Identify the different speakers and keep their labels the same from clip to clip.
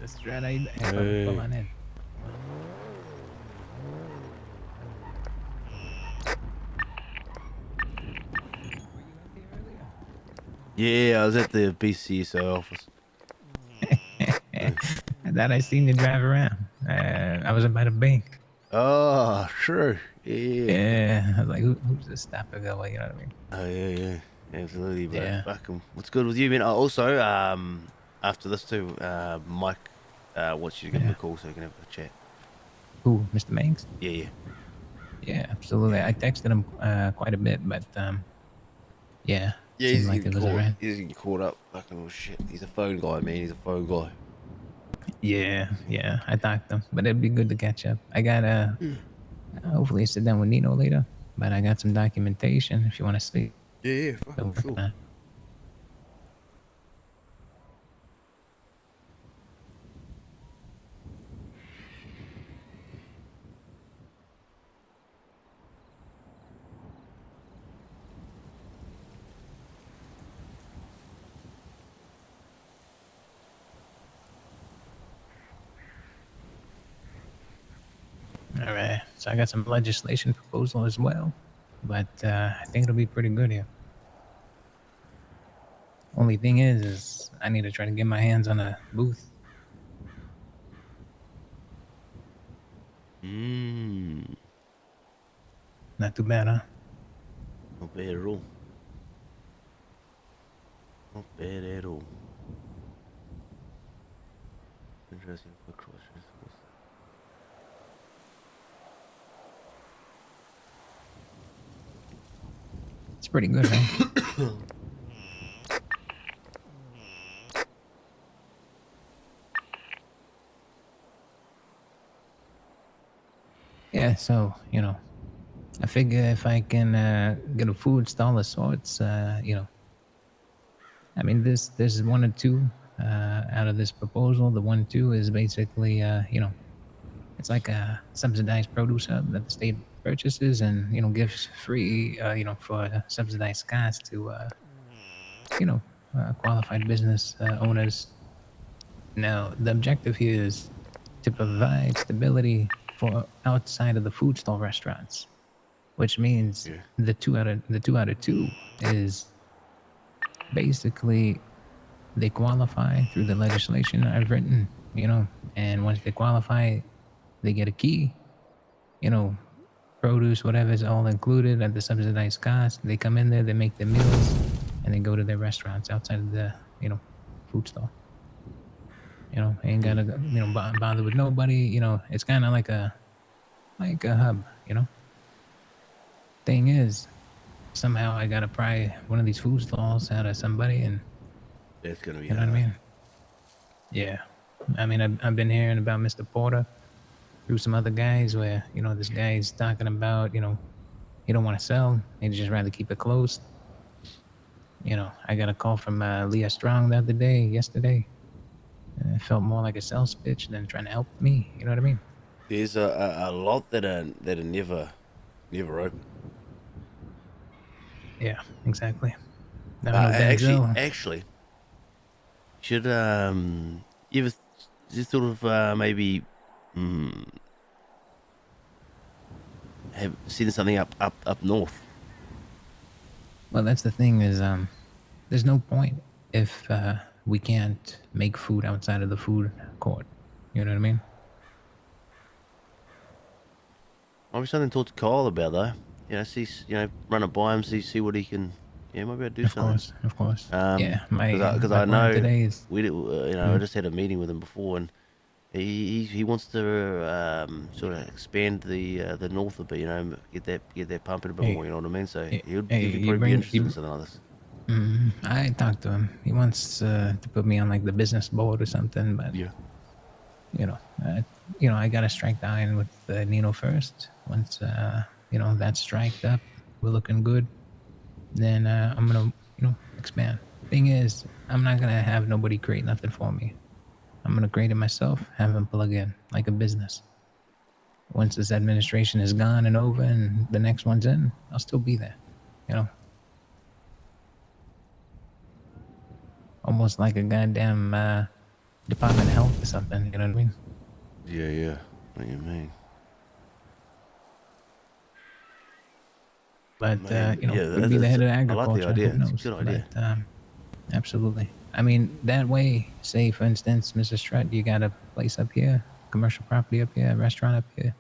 Speaker 1: Straight ahí, para Manet.
Speaker 2: Yeah, I was at the BCSO office.
Speaker 1: I thought I seen you drive around. I was by the bank.
Speaker 2: Oh, true. Yeah.
Speaker 1: Yeah, I was like, who's this stopping that way? You know what I mean?
Speaker 2: Oh, yeah. Absolutely, bro.
Speaker 1: Yeah.
Speaker 2: Fucking, what's good with you, man? Also, after this too, Mike, wants you to give him
Speaker 1: Yeah.
Speaker 2: a call so we can have a chat.
Speaker 1: Who, Mr. Manx?
Speaker 2: Yeah.
Speaker 1: Yeah, absolutely. I texted him quite a bit, but yeah,
Speaker 2: Yeah,
Speaker 1: seemed
Speaker 2: he's
Speaker 1: like
Speaker 2: getting
Speaker 1: it was
Speaker 2: caught.
Speaker 1: around.
Speaker 2: He's getting caught up. Fucking oh shit. He's a phone guy, man. He's a phone guy.
Speaker 1: Yeah. I talked to him, but it'd be good to catch up. I got
Speaker 2: Yeah.
Speaker 1: hopefully sit down with Nino later, but I got some documentation if you want to see.
Speaker 2: Yeah, fucking sure.
Speaker 1: All right. So I got some legislation proposal as well, but I think it'll be pretty good here. Only thing is I need to try to get my hands on a booth.
Speaker 2: Mmm.
Speaker 1: Not too bad, huh?
Speaker 2: Not bad at all. Not bad at all. Interesting for cross.
Speaker 1: It's pretty good, right? Yeah, so, I figure if I can get a food stall of sorts, I mean, there's one or two out of this proposal. The 1-2 is basically, it's like a subsidized produce hub that the state purchases and, gives free, for subsidized cost to, qualified business owners. Now, the objective here is to provide stability for outside of the food stall restaurants, which means
Speaker 2: Yeah.
Speaker 1: the two out of two is basically they qualify through the legislation I've written, and once they qualify, they get a key, you know, produce, whatever is all included at the subsidized cost. They come in there, they make their meals, and they go to their restaurants outside of the, food stall. Ain't gotta, bother with nobody. It's kind of like a hub. Thing is, somehow I gotta pry one of these food stalls out of somebody, and
Speaker 2: That's gonna be
Speaker 1: you know what I
Speaker 2: hard.
Speaker 1: mean? Yeah. I mean, I've been hearing about Mr. Porter through some other guys where, this guy's talking about, he don't want to sell. He'd just rather keep it closed. I got a call from Leah Strong the other day, yesterday. And it felt more like a sales pitch than trying to help me. You know what I mean?
Speaker 2: There's a lot that are never open.
Speaker 1: Yeah, exactly. Now I know
Speaker 2: Actually,
Speaker 1: Denzel.
Speaker 2: actually, should you ever just sort of maybe mm, have seen something up north?
Speaker 1: Well, that's the thing is, there's no point if we can't make food outside of the food court. You know what I mean?
Speaker 2: Might be something to talk to Kyle about though. Run it by him, see what he can. Yeah, maybe I'll do something.
Speaker 1: Of course. Yeah,
Speaker 2: Because
Speaker 1: my
Speaker 2: I
Speaker 1: plan
Speaker 2: know
Speaker 1: today is,
Speaker 2: I just had a meeting with him before, and he wants to sort of expand the north a bit, get that pumping a bit
Speaker 1: hey,
Speaker 2: more. You know what I mean? So
Speaker 1: hey,
Speaker 2: he'd
Speaker 1: you
Speaker 2: probably be
Speaker 1: bring
Speaker 2: interested in
Speaker 1: you.
Speaker 2: something like this.
Speaker 1: I talked to him. He wants to put me on like the business board or something, but
Speaker 2: Yeah.
Speaker 1: you know, uh, I gotta strike the iron with Nino first. Once that's striked up, we're looking good. Then I'm gonna expand. Thing is, I'm not gonna have nobody create nothing for me. I'm gonna create it myself, have them plug in like a business. Once this administration is gone and over, and the next one's in, I'll still be there. You know, almost like a goddamn Department of Health or something. You know what I mean?
Speaker 2: Yeah, yeah. What do you mean? I
Speaker 1: But
Speaker 2: mean, yeah,
Speaker 1: could be the head of
Speaker 2: I like the
Speaker 1: agriculture.
Speaker 2: idea.
Speaker 1: Who
Speaker 2: It's a
Speaker 1: knows?
Speaker 2: good
Speaker 1: But
Speaker 2: idea.
Speaker 1: absolutely. I mean, that way, say for instance, Mr. Strutt, you got a place up here, commercial property up here, a restaurant up here.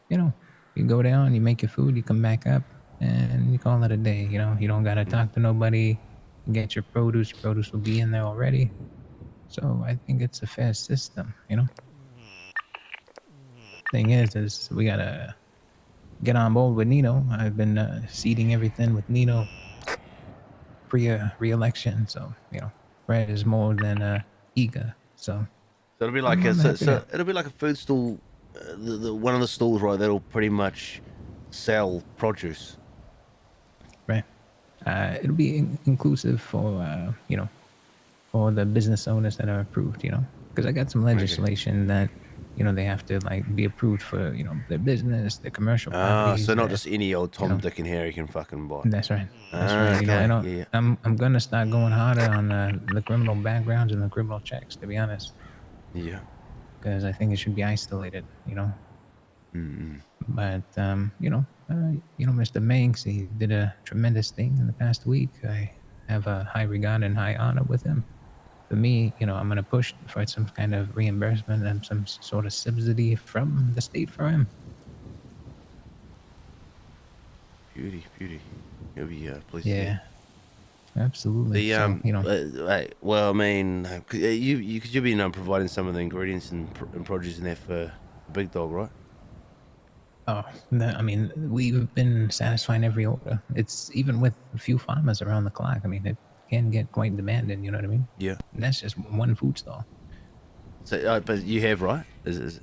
Speaker 1: You know, you go down, you make your food, you come back up, and you call it a day. You know, you don't gotta
Speaker 2: Mm.
Speaker 1: talk to nobody. You get your produce. Your produce will be in there already. So I think it's a fair system. You know, thing is we gotta get on board with Nino. I've been seeding everything with Nino pre re-election, so Fred is more than eager. So
Speaker 2: So it'll be like
Speaker 1: I'm happy
Speaker 2: so
Speaker 1: to.
Speaker 2: it'll be like a food stall, the one of the stalls, right? That'll pretty much sell produce.
Speaker 1: Right. It'll be inclusive for for the business owners that are approved. Because I got some
Speaker 2: Okay.
Speaker 1: legislation that they have to like be approved for their business, their commercial
Speaker 2: Ah, so
Speaker 1: properties.
Speaker 2: not just any old
Speaker 1: You
Speaker 2: Tom,
Speaker 1: know
Speaker 2: Dick, and Harry can fucking buy.
Speaker 1: that's right. That's
Speaker 2: Ah,
Speaker 1: right.
Speaker 2: okay.
Speaker 1: And
Speaker 2: Yeah, yeah.
Speaker 1: I'm gonna start going harder on the criminal backgrounds and the criminal checks. To be honest,
Speaker 2: Yeah.
Speaker 1: because I think it should be isolated.
Speaker 2: Mm-mm.
Speaker 1: But Mr. Manx, he did a tremendous thing in the past week. I have a high regard and high honor with him. For me, I'm going to push for some kind of reimbursement and some sort of subsidy from the state for him.
Speaker 2: Beauty, beauty. You'll be pleased to hear.
Speaker 1: Yeah, absolutely.
Speaker 2: The
Speaker 1: So
Speaker 2: right, well, I mean, you could you be providing some of the ingredients and produce in there for Big Dog, right?
Speaker 1: oh, I mean, we've been satisfying every order. It's even with a few farmers around the clock. I mean, it can get quite demanding. You know what I mean?
Speaker 2: Yeah.
Speaker 1: And that's just one food stall.
Speaker 2: So, but you have, right? Is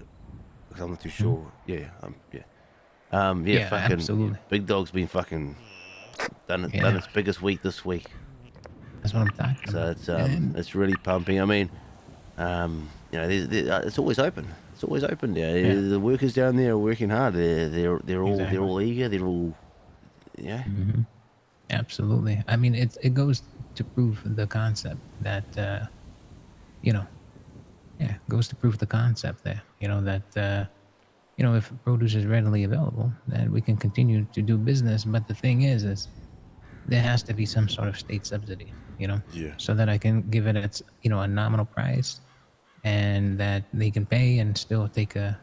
Speaker 2: because I'm not too
Speaker 1: Hmm?
Speaker 2: sure. Yeah, yeah. Yeah,
Speaker 1: Yeah,
Speaker 2: fucking yeah,
Speaker 1: absolutely.
Speaker 2: Big Dog's been fucking done
Speaker 1: Yeah,
Speaker 2: its biggest week this week.
Speaker 1: that's what I'm talking
Speaker 2: So
Speaker 1: about. And
Speaker 2: it's really pumping. I mean, it's always open. It's always open
Speaker 1: yeah,
Speaker 2: there. The workers down there are working hard. They're
Speaker 1: exactly.
Speaker 2: all eager. They're all yeah.
Speaker 1: Absolutely. I mean, it goes to prove the concept that you know, yeah, goes to prove the concept there. That if produce is readily available, then we can continue to do business. But the thing is there has to be some sort of state subsidy.
Speaker 2: Yeah.
Speaker 1: So that I can give it its a nominal price, and that they can pay and still take it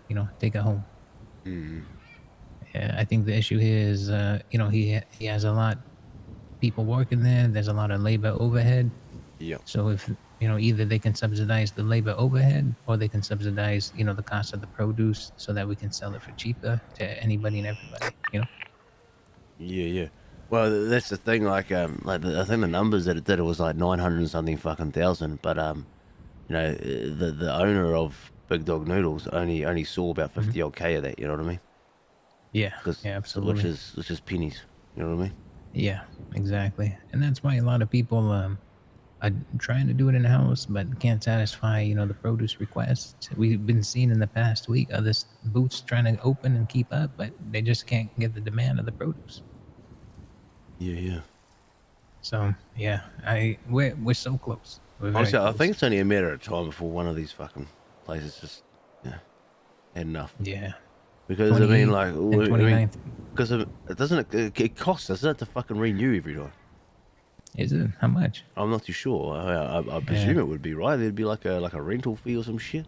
Speaker 1: home.
Speaker 2: Mm-hmm.
Speaker 1: Yeah, I think the issue here is he has a lot people working there. There's a lot of labor overhead.
Speaker 2: Yeah.
Speaker 1: So if either they can subsidize the labor overhead, or they can subsidize the cost of the produce, so that we can sell it for cheaper to anybody and everybody.
Speaker 2: Yeah, yeah. Well, that's the thing. I think the numbers that it did, it was like 900 and something fucking thousand. But the owner of Big Dog Noodles only saw about
Speaker 1: Mhm.
Speaker 2: 50 odd K of that. You know what I mean?
Speaker 1: Yeah,
Speaker 2: Because
Speaker 1: yeah,
Speaker 2: which
Speaker 1: absolutely.
Speaker 2: is pennies. You know what I mean?
Speaker 1: Yeah, exactly. And that's why a lot of people are trying to do it in house, but can't satisfy the produce requests. We've been seeing in the past week other booths trying to open and keep up, but they just can't get the demand of the produce.
Speaker 2: Yeah, yeah.
Speaker 1: So yeah, we're so close. We're very
Speaker 2: Honestly, I think
Speaker 1: close.
Speaker 2: it's only a matter of time before one of these fucking places just yeah had enough.
Speaker 1: Yeah,
Speaker 2: Because I mean,
Speaker 1: 28th and
Speaker 2: I mean,
Speaker 1: 29th.
Speaker 2: because it doesn't it costs, doesn't it, to fucking renew every time?
Speaker 1: Is it? How much?
Speaker 2: I'm not too sure. I
Speaker 1: Yeah,
Speaker 2: presume it would be right. There'd be like a rental fee or some shit.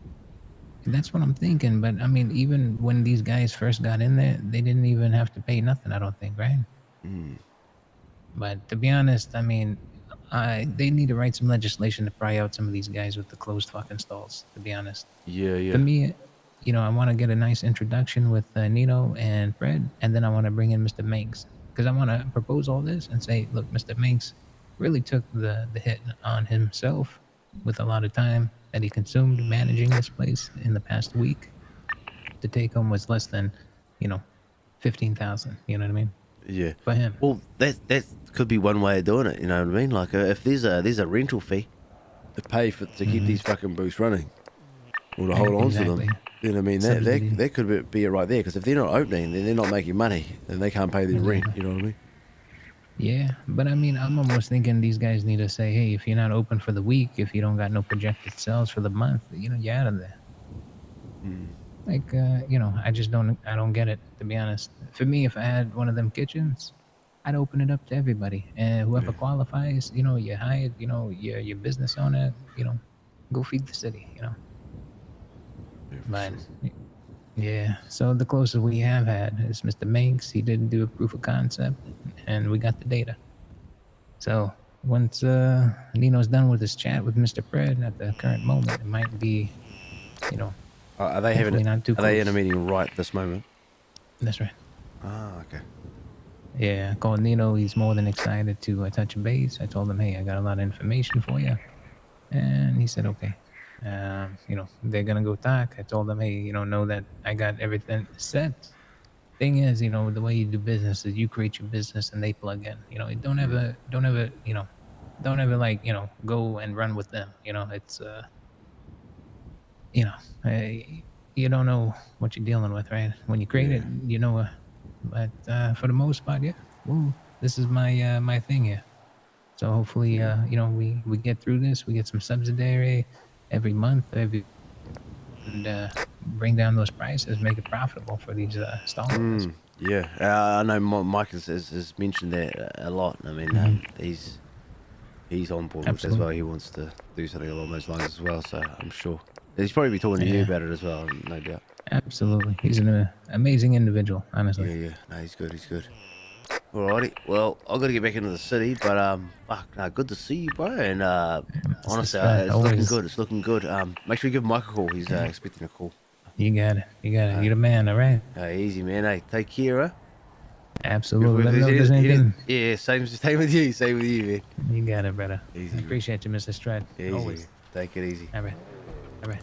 Speaker 1: that's what I'm thinking. But I mean, even when these guys first got in there, they didn't even have to pay nothing. I don't think, right?
Speaker 2: Mm.
Speaker 1: But to be honest, I mean, they need to write some legislation to pry out some of these guys with the closed fucking stalls. To be honest,
Speaker 2: Yeah,
Speaker 1: for
Speaker 2: yeah,
Speaker 1: me, I want to get a nice introduction with Nino and Fred, and then I want to bring in Mr. Minks, because I want to propose all this and say, look, Mr. Minks really took the hit on himself with a lot of time that he consumed managing this place in the past week. To take home was less than, you know, 15,000. You know what I mean?
Speaker 2: yeah.
Speaker 1: For him.
Speaker 2: Well, that could be one way of doing it. You know what I mean? Like if there's a rental fee to pay for to keep
Speaker 1: Hmm.
Speaker 2: these fucking booths running or to hold on to them,
Speaker 1: Exactly.
Speaker 2: then I mean
Speaker 1: Subsidy.
Speaker 2: that could be it right there. Because if they're not opening, then they're not making money, then they can't pay their rent.
Speaker 1: Exactly.
Speaker 2: You know what I mean?
Speaker 1: Yeah, but I mean, I'm almost thinking these guys need to say, hey, if you're not open for the week, if you don't got no projected sales for the month, you're out of there.
Speaker 2: Mm.
Speaker 1: Like, I don't get it, to be honest. For me, if I had one of them kitchens, I'd open it up to everybody, and whoever
Speaker 2: Yeah.
Speaker 1: qualifies, you hired, your business owner, go feed the city.
Speaker 2: Yeah, for
Speaker 1: But
Speaker 2: sure.
Speaker 1: yeah, so the closest we have had is Mr. Manx. He didn't do a proof of concept, and we got the data. So once Nino's done with his chat with Mr. Pred at the current moment, it might be, you know,
Speaker 2: Are they having
Speaker 1: hopefully
Speaker 2: it?
Speaker 1: not too
Speaker 2: Are they in a
Speaker 1: close.
Speaker 2: meeting right this moment?
Speaker 1: That's right.
Speaker 2: Ah, okay.
Speaker 1: Yeah, I called Nino. He's more than excited to touch base. I told him, hey, I got a lot of information for you. And he said, okay. They're going to go talk. I told them, hey, know that I got everything set. Thing is, the way you do business is you create your business and they plug in.
Speaker 2: Mm.
Speaker 1: Don't ever like, go and run with them. It's, you know, uh, you don't know what you're dealing with, right? When you create it,
Speaker 2: Yeah.
Speaker 1: but for the most part, yeah. Well, this is my thing here. So hopefully,
Speaker 2: Yeah.
Speaker 1: we get through this. We get some subsidiary every month, and bring down those prices, make it profitable for these stall owners.
Speaker 2: Yeah. I know Mike has mentioned that a lot. I mean, he's on board with it as well.
Speaker 1: Absolutely,
Speaker 2: He wants to do something along those lines as well. So I'm sure he's probably be talking to you
Speaker 1: yeah,
Speaker 2: about it as well, no doubt.
Speaker 1: absolutely. He's an amazing individual, honestly.
Speaker 2: Yeah, yeah. No, he's good. He's good. Alrighty. Well, I've got to get back into the city, but fuck, no, good to see you, bro. And
Speaker 1: This is
Speaker 2: honestly,
Speaker 1: Fred.
Speaker 2: it's looking
Speaker 1: Always,
Speaker 2: good. It's looking good. Make sure you give Mike a call. He's expecting a call.
Speaker 1: you got it. You got it.
Speaker 2: Uh,
Speaker 1: You're the man. All right.
Speaker 2: easy man. Hey, take care. Huh?
Speaker 1: Absolutely. Let me know if there's anything.
Speaker 2: Yeah, same with you. Same with you, man.
Speaker 1: You got it, brother. I
Speaker 2: Easy, man.
Speaker 1: appreciate you, Mr. Strad.
Speaker 2: Easy,
Speaker 1: Always.
Speaker 2: man. Take it easy.
Speaker 1: All right. All right.